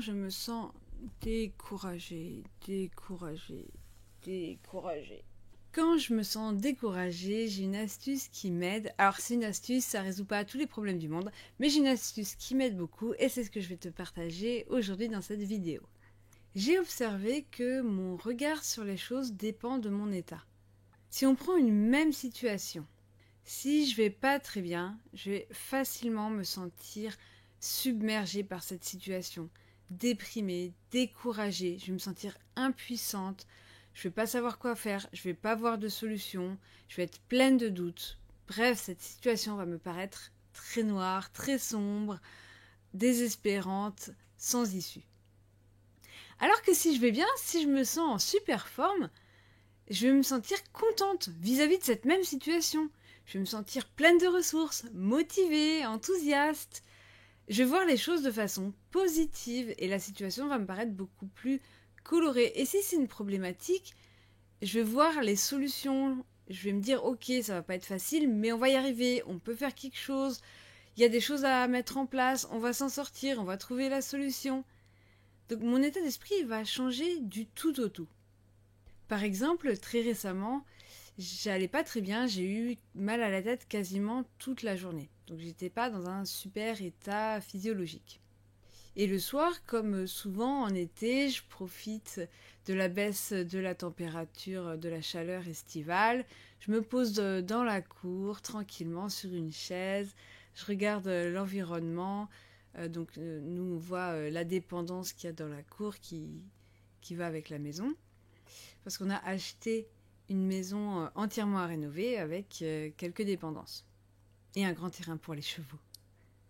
je me sens découragée. Quand je me sens découragée, j'ai une astuce qui m'aide. Alors c'est une astuce, ça résout pas tous les problèmes du monde, mais j'ai une astuce qui m'aide beaucoup et c'est ce que je vais te partager aujourd'hui dans cette vidéo. J'ai observé que mon regard sur les choses dépend de mon état. Si on prend une même situation, si je vais pas très bien, je vais facilement me sentir submergée par cette situation, déprimée, découragée, je vais me sentir impuissante, je vais pas savoir quoi faire, je vais pas voir de solution, je vais être pleine de doutes. Bref, cette situation va me paraître très noire, très sombre, désespérante, sans issue. Alors que si je vais bien, si je me sens en super forme, je vais me sentir contente vis-à-vis de cette même situation. Je vais me sentir pleine de ressources, motivée, enthousiaste. Je vais voir les choses de façon positive et la situation va me paraître beaucoup plus colorée. Et si c'est une problématique, je vais voir les solutions. Je vais me dire, ok, ça va pas être facile, mais on va y arriver, on peut faire quelque chose. Il y a des choses à mettre en place, on va s'en sortir, on va trouver la solution. Donc mon état d'esprit va changer du tout au tout. Par exemple, très récemment, j'allais pas très bien, j'ai eu mal à la tête quasiment toute la journée. Donc j'étais pas dans un super état physiologique. Et le soir, comme souvent en été, je profite de la baisse de la température, de la chaleur estivale. Je me pose dans la cour, tranquillement, sur une chaise. Je regarde l'environnement. Nous, on voit la dépendance qu'il y a dans la cour qui va avec la maison. Parce qu'on a acheté une maison entièrement à rénover avec quelques dépendances. Et un grand terrain pour les chevaux.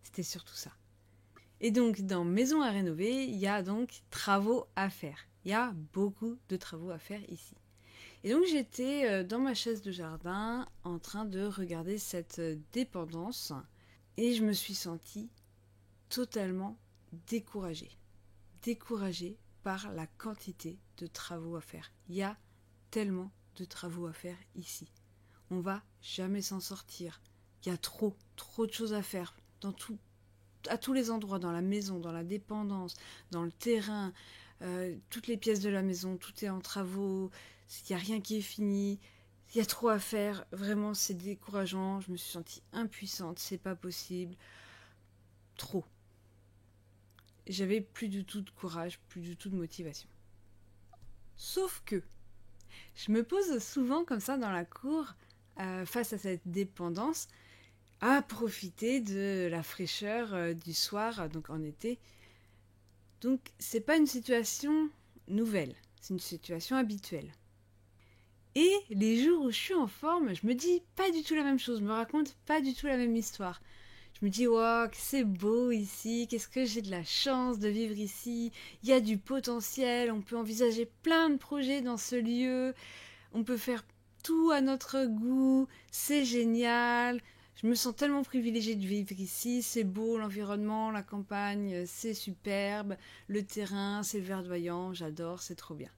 C'était surtout ça. Et donc, dans maison à rénover, il y a donc travaux à faire. Il y a beaucoup de travaux à faire ici. Et donc, j'étais dans ma chaise de jardin en train de regarder cette dépendance et je me suis sentie totalement découragée. Découragée par la quantité de travaux à faire. Il y a tellement de travaux à faire ici. On va jamais s'en sortir. Il y a trop de choses à faire à tous les endroits, dans la maison, dans la dépendance, dans le terrain, toutes les pièces de la maison, tout est en travaux, il n'y a rien qui est fini, il y a trop à faire, vraiment c'est décourageant, je me suis sentie impuissante, c'est pas possible, trop. J'avais plus du tout de courage, plus du tout de motivation. Sauf que, je me pose souvent comme ça dans la cour, face à cette dépendance, à profiter de la fraîcheur du soir, donc en été. Donc c'est pas une situation nouvelle, c'est une situation habituelle. Et les jours où je suis en forme, je me dis pas du tout la même chose, je me raconte pas du tout la même histoire. Je me dis, wow, c'est beau ici, qu'est-ce que j'ai de la chance de vivre ici, il y a du potentiel, on peut envisager plein de projets dans ce lieu, on peut faire tout à notre goût, c'est génial. Je me sens tellement privilégiée de vivre ici, c'est beau, l'environnement, la campagne, c'est superbe, le terrain, c'est verdoyant, j'adore, c'est trop bien.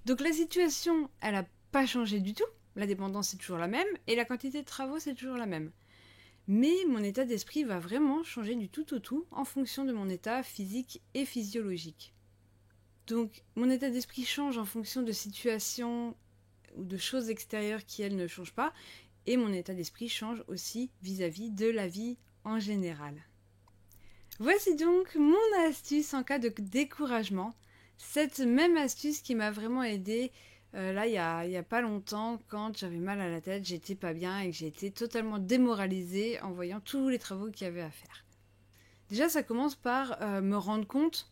Donc la situation, elle n'a pas changé du tout, la dépendance c'est toujours la même, et la quantité de travaux c'est toujours la même. Mais mon état d'esprit va vraiment changer du tout au tout en fonction de mon état physique et physiologique. Donc mon état d'esprit change en fonction de situations ou de choses extérieures qui, elles, ne changent pas, et mon état d'esprit change aussi vis-à-vis de la vie en général. Voici donc mon astuce en cas de découragement. Cette même astuce qui m'a vraiment aidée là, il y a pas longtemps, quand j'avais mal à la tête, j'étais pas bien et que j'ai été totalement démoralisée en voyant tous les travaux qu'il y avait à faire. Déjà, ça commence par me rendre compte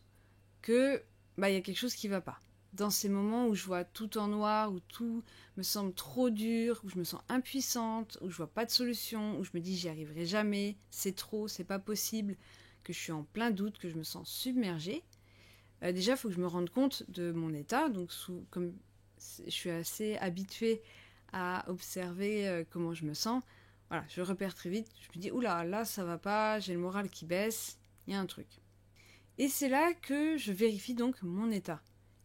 que il y a quelque chose qui va pas. Dans ces moments où je vois tout en noir, où tout me semble trop dur, où je me sens impuissante, où je vois pas de solution, où je me dis j'y arriverai jamais, c'est trop, c'est pas possible, que je suis en plein doute, que je me sens submergée. Déjà, il faut que je me rende compte de mon état. Donc, comme je suis assez habituée à observer comment je me sens, voilà, je repère très vite. Je me dis oula, là ça va pas, j'ai le moral qui baisse, il y a un truc. Et c'est là que je vérifie donc mon état.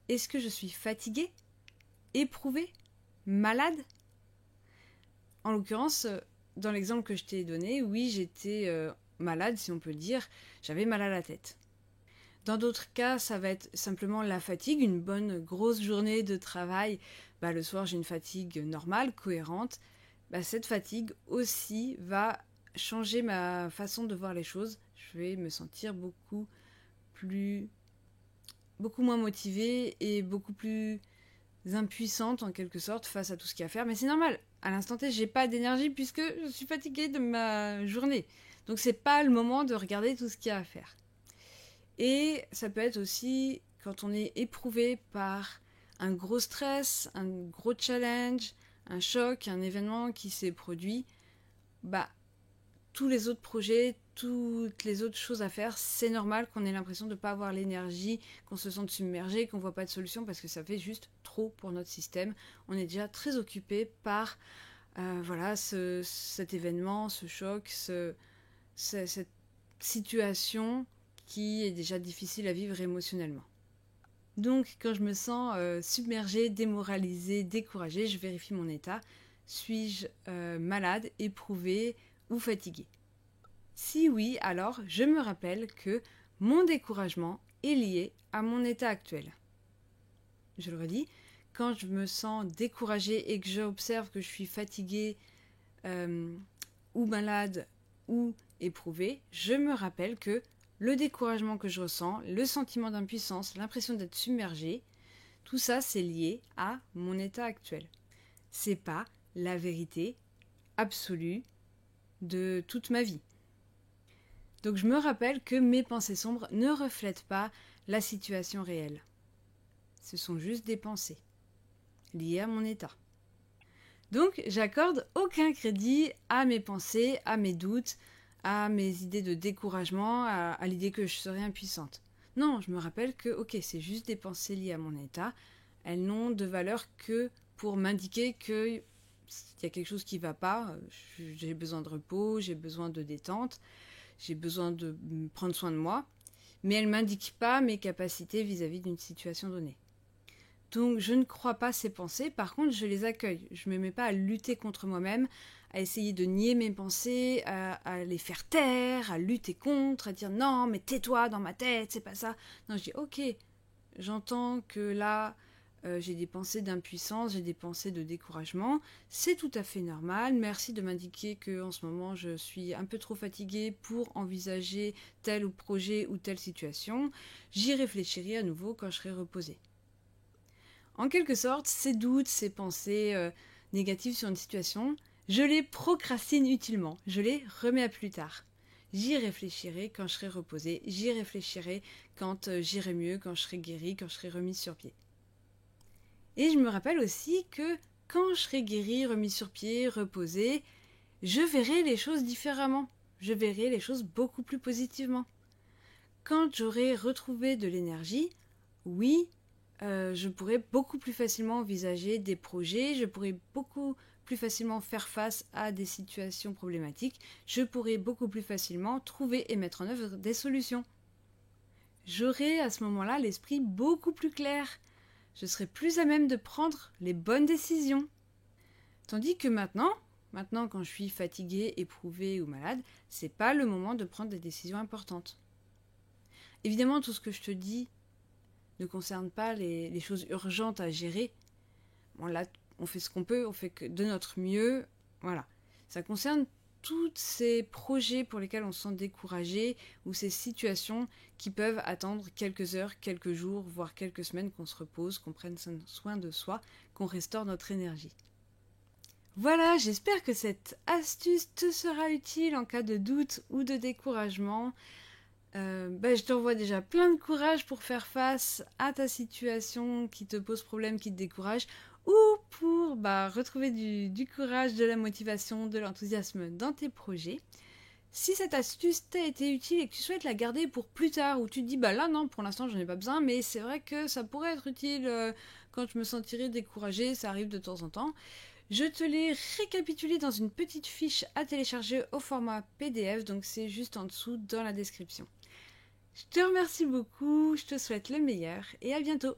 Est-ce que je suis fatiguée, éprouvée, malade ? En l'occurrence, dans l'exemple que je t'ai donné, oui, j'étais malade, si on peut le dire, j'avais mal à la tête. Dans d'autres cas, ça va être simplement la fatigue, une bonne grosse journée de travail. Le soir, j'ai une fatigue normale, cohérente. Cette fatigue aussi va changer ma façon de voir les choses. Je vais me sentir beaucoup moins motivée et beaucoup plus impuissante en quelque sorte face à tout ce qu'il y a à faire. Mais c'est normal. À l'instant T, j'ai pas d'énergie puisque je suis fatiguée de ma journée. Donc c'est pas le moment de regarder tout ce qu'il y a à faire. Et ça peut être aussi quand on est éprouvé par un gros stress, un gros challenge, un choc, un événement qui s'est produit, tous les autres projets, toutes les autres choses à faire, c'est normal qu'on ait l'impression de ne pas avoir l'énergie, qu'on se sente submergé, qu'on ne voit pas de solution parce que ça fait juste trop pour notre système. On est déjà très occupé par cet événement, ce choc, cette situation qui est déjà difficile à vivre émotionnellement. Donc quand je me sens submergée, démoralisée, découragée, je vérifie mon état. Suis-je malade, éprouvée ou fatiguée? Si oui, alors je me rappelle que mon découragement est lié à mon état actuel. Je le redis, quand je me sens découragée et que j'observe que je suis fatiguée ou malade ou éprouvée, je me rappelle que le découragement que je ressens, le sentiment d'impuissance, l'impression d'être submergée, tout ça c'est lié à mon état actuel. C'est pas la vérité absolue de toute ma vie. Donc je me rappelle que mes pensées sombres ne reflètent pas la situation réelle. Ce sont juste des pensées liées à mon état. Donc j'accorde aucun crédit à mes pensées, à mes doutes, à mes idées de découragement, à l'idée que je serais impuissante. Non, je me rappelle que c'est juste des pensées liées à mon état. Elles n'ont de valeur que pour m'indiquer qu'il y a quelque chose qui ne va pas. J'ai besoin de repos, j'ai besoin de détente, j'ai besoin de prendre soin de moi. Mais elles ne m'indiquent pas mes capacités vis-à-vis d'une situation donnée. Donc je ne crois pas ces pensées, par contre je les accueille. Je ne me mets pas à lutter contre moi-même, à essayer de nier mes pensées, à les faire taire, à lutter contre, à dire non mais tais-toi dans ma tête, c'est pas ça. Non, je dis ok, j'entends que là j'ai des pensées d'impuissance, j'ai des pensées de découragement, c'est tout à fait normal, merci de m'indiquer que en ce moment je suis un peu trop fatiguée pour envisager tel projet ou telle situation, j'y réfléchirai à nouveau quand je serai reposée. En quelque sorte, ces doutes, ces pensées négatives sur une situation, je les procrastine utilement, je les remets à plus tard. J'y réfléchirai quand je serai reposée, j'y réfléchirai quand j'irai mieux, quand je serai guérie, quand je serai remise sur pied. Et je me rappelle aussi que quand je serai guérie, remise sur pied, reposée, je verrai les choses différemment, je verrai les choses beaucoup plus positivement. Quand j'aurai retrouvé de l'énergie, oui, je pourrais beaucoup plus facilement envisager des projets, je pourrais beaucoup plus facilement faire face à des situations problématiques, je pourrais beaucoup plus facilement trouver et mettre en œuvre des solutions. J'aurai à ce moment-là l'esprit beaucoup plus clair, je serai plus à même de prendre les bonnes décisions. Tandis que maintenant quand je suis fatiguée, éprouvée ou malade, c'est pas le moment de prendre des décisions importantes. Évidemment, tout ce que je te dis ne concerne pas les choses urgentes à gérer. Bon, là, on fait ce qu'on peut, on fait que de notre mieux. Voilà. Ça concerne tous ces projets pour lesquels on se sent découragé ou ces situations qui peuvent attendre quelques heures, quelques jours, voire quelques semaines qu'on se repose, qu'on prenne soin de soi, qu'on restaure notre énergie. Voilà, j'espère que cette astuce te sera utile en cas de doute ou de découragement. Je t'envoie déjà plein de courage pour faire face à ta situation qui te pose problème, qui te décourage, ou pour retrouver du courage, de la motivation, de l'enthousiasme dans tes projets. Si cette astuce t'a été utile et que tu souhaites la garder pour plus tard, ou tu te dis là non, pour l'instant j'en ai pas besoin, mais c'est vrai que ça pourrait être utile quand je me sentirais découragée, ça arrive de temps en temps. Je te l'ai récapitulé dans une petite fiche à télécharger au format PDF, donc c'est juste en dessous dans la description. Je te remercie beaucoup, je te souhaite le meilleur et à bientôt.